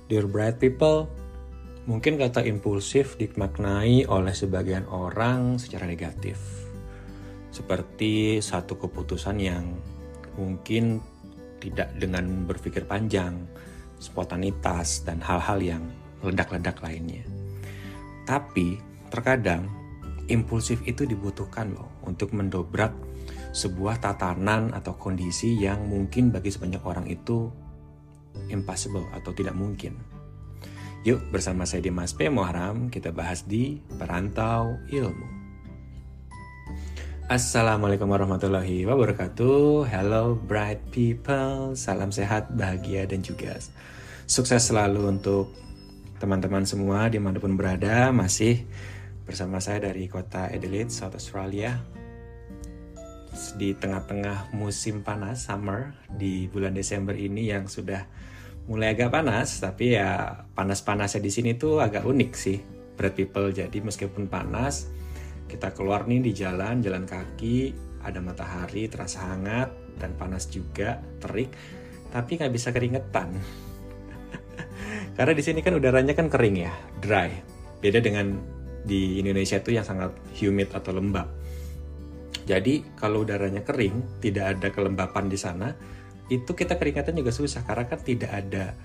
Dear bright people, mungkin kata impulsif dimaknai oleh sebagian orang secara negatif. Seperti satu keputusan yang mungkin tidak dengan berpikir panjang, spontanitas, dan hal-hal yang ledak-ledak lainnya. Tapi terkadang impulsif itu dibutuhkan loh untuk mendobrak sebuah tatanan atau kondisi yang mungkin bagi sebanyak orang itu impossible atau tidak mungkin. Yuk bersama saya Dimas P. Muharam kita bahas di Perantau Ilmu. Assalamualaikum warahmatullahi wabarakatuh. Hello bright people. Salam sehat, bahagia dan juga sukses selalu untuk teman-teman semua dimanapun berada. Masih bersama saya dari kota Adelaide, South Australia. Di tengah-tengah musim panas, summer, di bulan Desember ini yang sudah mulai agak panas, tapi ya panas-panasnya di sini tuh agak unik sih, bright people. Jadi meskipun panas, kita keluar nih di jalan kaki, ada matahari, terasa hangat dan panas juga, terik, tapi nggak bisa keringetan. Karena di sini kan udaranya kan kering ya, dry. Beda dengan di Indonesia tuh yang sangat humid atau lembab. Jadi kalau udaranya kering, tidak ada kelembapan di sana, itu kita keringatan juga susah karena kan tidak ada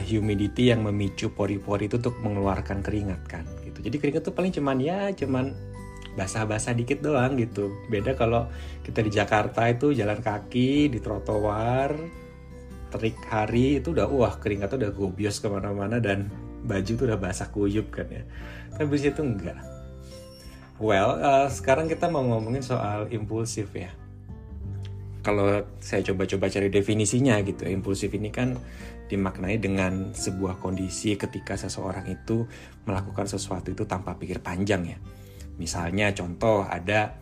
humidity yang memicu pori-pori itu untuk mengeluarkan keringat kan gitu. Jadi keringat tuh paling cuman basah-basah dikit doang gitu. Beda kalau kita di Jakarta itu jalan kaki di trotoar, terik hari itu udah keringat tuh udah gobios kemana-mana dan baju tuh udah basah kuyup kan ya. Tapi di situ enggak. Well, sekarang kita mau ngomongin soal impulsif ya. Kalau saya coba-coba cari definisinya gitu, impulsif ini kan dimaknai dengan sebuah kondisi ketika seseorang itu melakukan sesuatu itu tanpa pikir panjang ya. Misalnya contoh ada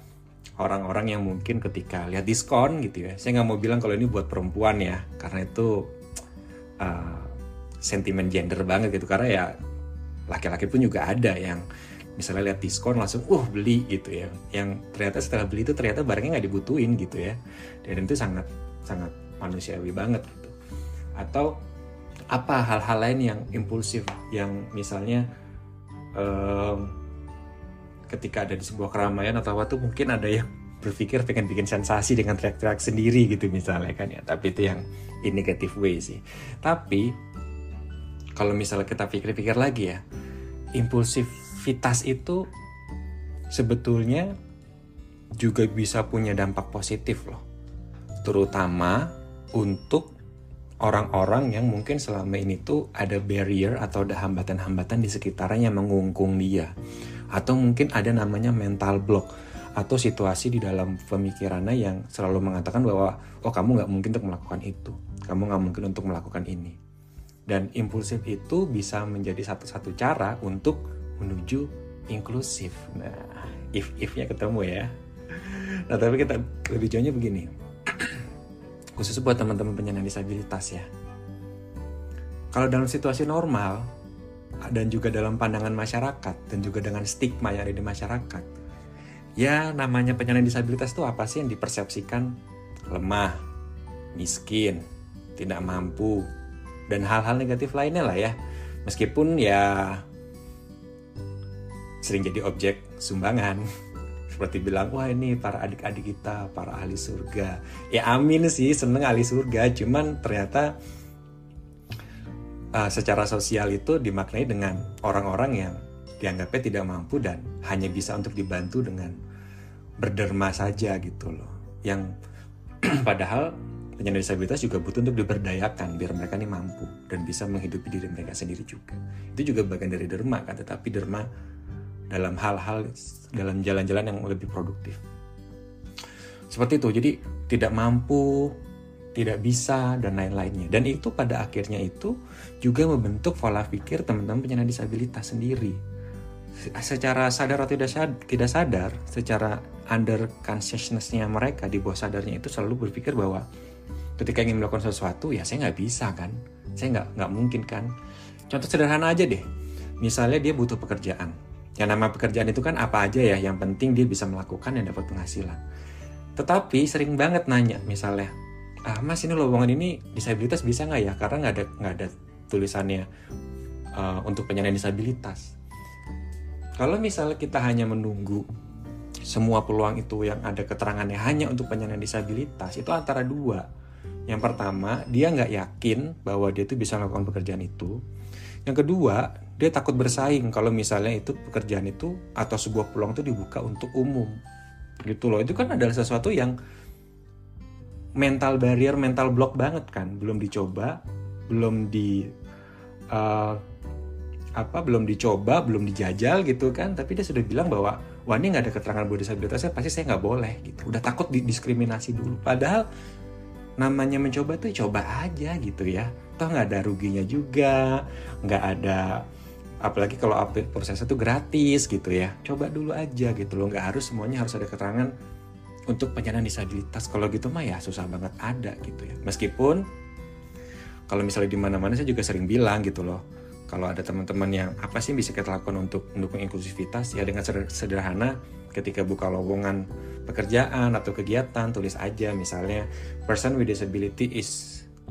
orang-orang yang mungkin ketika lihat diskon gitu ya. Saya nggak mau bilang kalau ini buat perempuan ya, karena itu sentimen gender banget gitu. Karena ya laki-laki pun juga ada yang misalnya lihat diskon langsung beli gitu ya, yang ternyata setelah beli itu ternyata barangnya nggak dibutuhin gitu ya, dan itu sangat manusiawi banget gitu. Atau apa hal-hal lain yang impulsif yang misalnya ketika ada di sebuah keramaian atau apa tuh mungkin ada yang berpikir pengen bikin sensasi dengan teriak-teriak sendiri gitu misalnya kan ya, tapi itu yang in negative way sih. Tapi kalau misalnya kita pikir-pikir lagi ya, impulsivitas itu sebetulnya juga bisa punya dampak positif loh. Terutama untuk orang-orang yang mungkin selama ini tuh ada barrier atau ada hambatan-hambatan di sekitarnya yang mengungkung dia. Atau mungkin ada namanya mental block atau situasi di dalam pemikirannya yang selalu mengatakan bahwa kamu gak mungkin untuk melakukan itu, kamu gak mungkin untuk melakukan ini. Dan impulsif itu bisa menjadi satu-satu cara untuk menuju inklusif. Nah, if-nya ketemu ya. Nah, tapi kita lebih jauhnya begini. Khusus buat teman-teman penyandang disabilitas ya. Kalau dalam situasi normal, dan juga dalam pandangan masyarakat, dan juga dengan stigma yang ada di masyarakat, ya namanya penyandang disabilitas itu apa sih yang dipersepsikan? Lemah, miskin, tidak mampu, dan hal-hal negatif lainnya lah ya. Meskipun ya sering jadi objek sumbangan. Seperti bilang, wah ini para adik-adik kita, para ahli surga. Ya amin sih, seneng ahli surga. Cuman ternyata secara sosial itu dimaknai dengan orang-orang yang dianggapnya tidak mampu dan hanya bisa untuk dibantu dengan berderma saja gitu loh. Yang padahal penyandang disabilitas juga butuh untuk diberdayakan biar mereka ini mampu dan bisa menghidupi diri mereka sendiri juga. Itu juga bagian dari derma kan, tetapi derma dalam hal-hal, dalam jalan-jalan yang lebih produktif. Seperti itu, jadi tidak mampu, tidak bisa, dan lain-lainnya. Dan itu pada akhirnya itu juga membentuk pola pikir teman-teman penyandang disabilitas sendiri. Secara sadar atau tidak sadar, secara under consciousness-nya mereka, di bawah sadarnya itu selalu berpikir bahwa ketika ingin melakukan sesuatu, ya saya nggak bisa kan, saya nggak mungkin kan. Contoh sederhana aja deh, misalnya dia butuh pekerjaan. Yang nama pekerjaan itu kan apa aja ya, yang penting dia bisa melakukan dan dapat penghasilan. Tetapi sering banget nanya misalnya, Mas ini lowongan ini disabilitas bisa nggak ya? Karena nggak ada tulisannya untuk penyandang disabilitas. Kalau misalnya kita hanya menunggu semua peluang itu yang ada keterangannya hanya untuk penyandang disabilitas, itu antara dua. Yang pertama, dia nggak yakin bahwa dia tuh bisa melakukan pekerjaan itu. Yang kedua, dia takut bersaing kalau misalnya itu pekerjaan itu atau sebuah peluang itu dibuka untuk umum. Gitu loh. Itu kan adalah sesuatu yang mental barrier, mental block banget kan. Belum dicoba, belum belum dijajal gitu kan, tapi dia sudah bilang bahwa wah ini nggak ada keterangan bahwa disabilitasnya, pasti saya nggak boleh gitu. Udah takut didiskriminasi dulu, padahal namanya mencoba tuh coba aja gitu ya, toh nggak ada ruginya juga, nggak ada, apalagi kalau update prosesnya tuh gratis gitu ya, coba dulu aja gitu loh, nggak harus semuanya harus ada keterangan untuk penyandang disabilitas. Kalau gitu mah ya susah banget ada gitu ya, meskipun kalau misalnya di mana-mana saya juga sering bilang gitu loh, kalau ada teman-teman yang apa sih bisa kita lakukan untuk mendukung inklusivitas, ya dengan sederhana ketika buka lowongan pekerjaan atau kegiatan tulis aja misalnya person with disability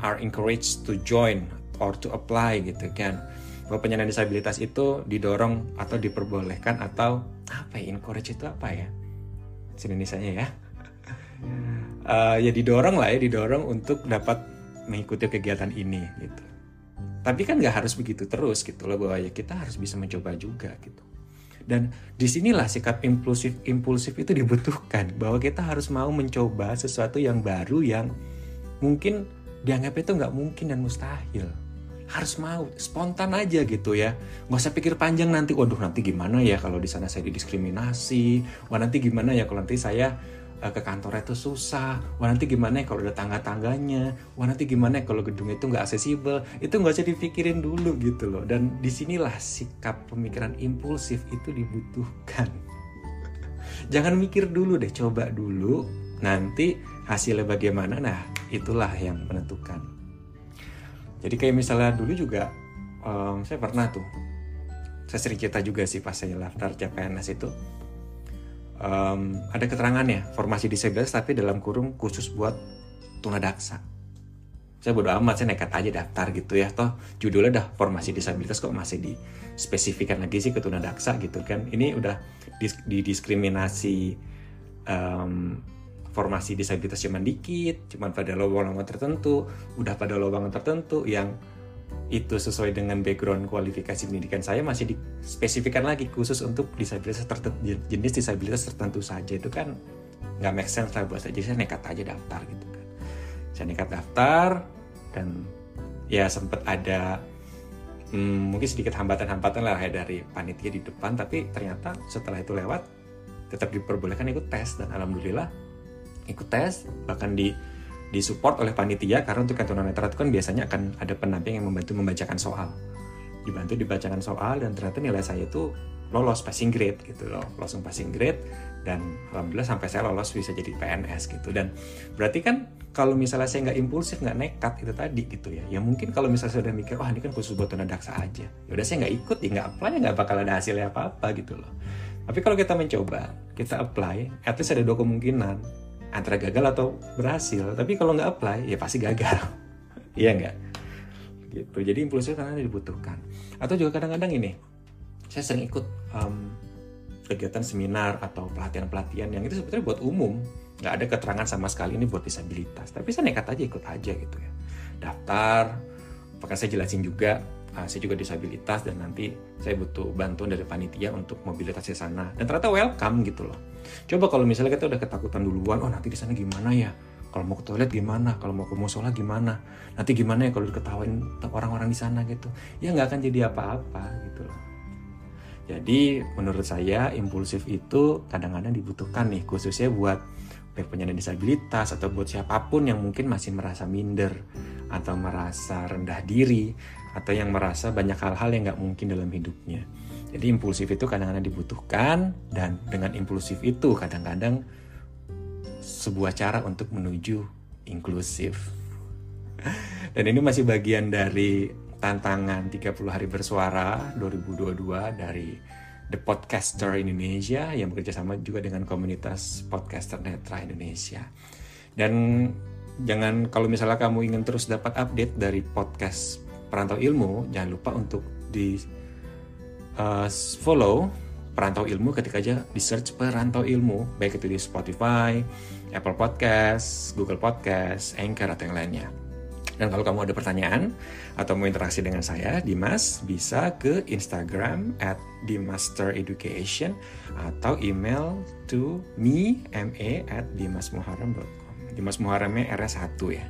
are encouraged to join or to apply gitu kan, bahwa penyandang disabilitas itu didorong atau diperbolehkan atau apa ya, encourage itu apa ya Indonesianya ya ya didorong untuk dapat mengikuti kegiatan ini gitu. Tapi kan nggak harus begitu terus gitu loh, bahwa ya kita harus bisa mencoba juga gitu. Dan disinilah sikap impulsif itu dibutuhkan, bahwa kita harus mau mencoba sesuatu yang baru yang mungkin dianggap itu nggak mungkin dan mustahil. Harus mau spontan aja gitu ya, nggak usah pikir panjang nanti, waduh nanti gimana ya kalau di sana saya didiskriminasi, wah nanti gimana ya kalau nanti saya ke kantornya itu susah, wah nanti gimana ya kalau ada tangga-tangganya, wah nanti gimana ya kalau gedungnya itu nggak aksesibel. Itu nggak usah dipikirin dulu gitu loh. Dan disinilah sikap pemikiran impulsif itu dibutuhkan. Jangan mikir dulu deh, coba dulu, nanti hasilnya bagaimana, nah itulah yang menentukan. Jadi kayak misalnya dulu juga saya pernah tuh, saya sering cerita juga sih pas saya daftar CPNS itu, ada keterangannya formasi disabilitas tapi dalam kurung khusus buat tunadaksa. Saya bodo amat, saya nekat aja daftar gitu ya, toh judulnya dah formasi disabilitas kok masih dispesifikan lagi sih ke tunadaksa gitu kan. Ini udah didiskriminasi formasi disabilitas cuman dikit, cuman pada lowongan tertentu, udah pada lowongan tertentu yang itu sesuai dengan background kualifikasi pendidikan saya masih dispesifikan lagi khusus untuk disabilitas jenis disabilitas tertentu saja. Itu kan nggak make sense lah buat saya. Jadi saya nekat aja daftar gitu kan. Saya nekat daftar dan ya sempat ada mungkin sedikit hambatan-hambatan lah ya dari panitia di depan, tapi ternyata setelah itu lewat tetap diperbolehkan ikut tes, dan alhamdulillah ikut tes, bahkan disupport oleh panitia, karena untuk yang tunanetra itu kan biasanya akan ada pendamping yang membantu membacakan soal. Dibantu dibacakan soal dan ternyata nilai saya itu lolos passing grade gitu loh, langsung passing grade, dan alhamdulillah sampai saya lolos bisa jadi PNS gitu. Dan berarti kan kalau misalnya saya nggak impulsif, nggak nekat itu tadi gitu ya mungkin kalau misalnya saya udah mikir wah ini kan khusus buat tunadaksa aja, ya udah saya nggak ikut, ya nggak apply, nggak bakal ada hasilnya apa-apa gitu loh. Tapi kalau kita mencoba, kita apply, at least ada dua kemungkinan, antara gagal atau berhasil. Tapi kalau nggak apply ya pasti gagal. Iya nggak gitu. Jadi impulsif karena dibutuhkan. Atau juga kadang-kadang ini, saya sering ikut kegiatan seminar atau pelatihan-pelatihan yang itu sebetulnya buat umum, nggak ada keterangan sama sekali ini buat disabilitas, tapi saya nekat aja ikut aja gitu ya, daftar, bahkan saya jelasin juga saya juga disabilitas dan nanti saya butuh bantuan dari panitia untuk mobilitas di sana, dan ternyata welcome gitu loh. Coba kalau misalnya kita udah ketakutan duluan, oh nanti di sana gimana ya, kalau mau ke toilet gimana, kalau mau ke musola gimana, nanti gimana ya kalau diketawain orang-orang di sana gitu, ya nggak akan jadi apa-apa gitu loh. Jadi menurut saya impulsif itu kadang-kadang dibutuhkan nih, khususnya buat penyandang disabilitas atau buat siapapun yang mungkin masih merasa minder atau merasa rendah diri atau yang merasa banyak hal-hal yang nggak mungkin dalam hidupnya. Jadi impulsif itu kadang-kadang dibutuhkan, dan dengan impulsif itu kadang-kadang sebuah cara untuk menuju inklusif. Dan ini masih bagian dari tantangan 30 hari bersuara 2022 dari The Podcaster Indonesia yang bekerja sama juga dengan komunitas podcaster netra Indonesia. Dan jangan, kalau misalnya kamu ingin terus dapat update dari podcast Perantau Ilmu, jangan lupa untuk di follow Perantau Ilmu ketika aja di search Perantau Ilmu, baik itu di Spotify, Apple Podcast, Google Podcast, Anchor, atau yang lainnya. Dan kalau kamu ada pertanyaan atau mau interaksi dengan saya, Dimas, bisa ke Instagram @dimastereducation atau email to me@dimasmuharram.com. Dimas Muharramnya R1 ya.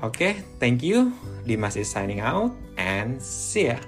Oke, thank you. Dimas is signing out and see ya.